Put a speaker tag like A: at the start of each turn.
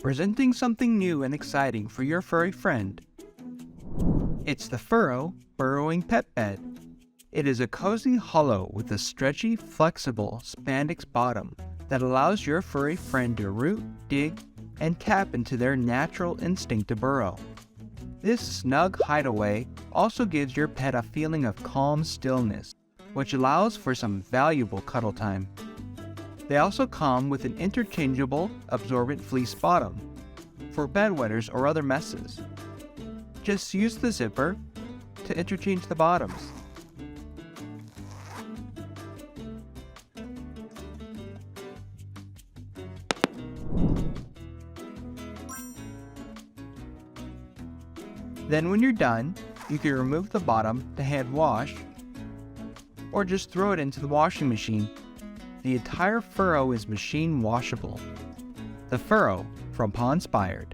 A: Presenting something new and exciting for your furry friend. It's the Furr-O Burrowing Pet Bed. It is a cozy hollow with a stretchy, flexible spandex bottom that allows your furry friend to root, dig, and tap into their natural instinct to burrow. This snug hideaway also gives your pet a feeling of calm stillness, which allows for some valuable cuddle time. They also come with an interchangeable absorbent fleece bottom for bedwetters or other messes. Just use the zipper to interchange the bottoms. Then when you're done, you can remove the bottom to hand wash or just throw it into the washing machine. The entire Furr-O is machine washable. The Furr-O from Paw Inspired.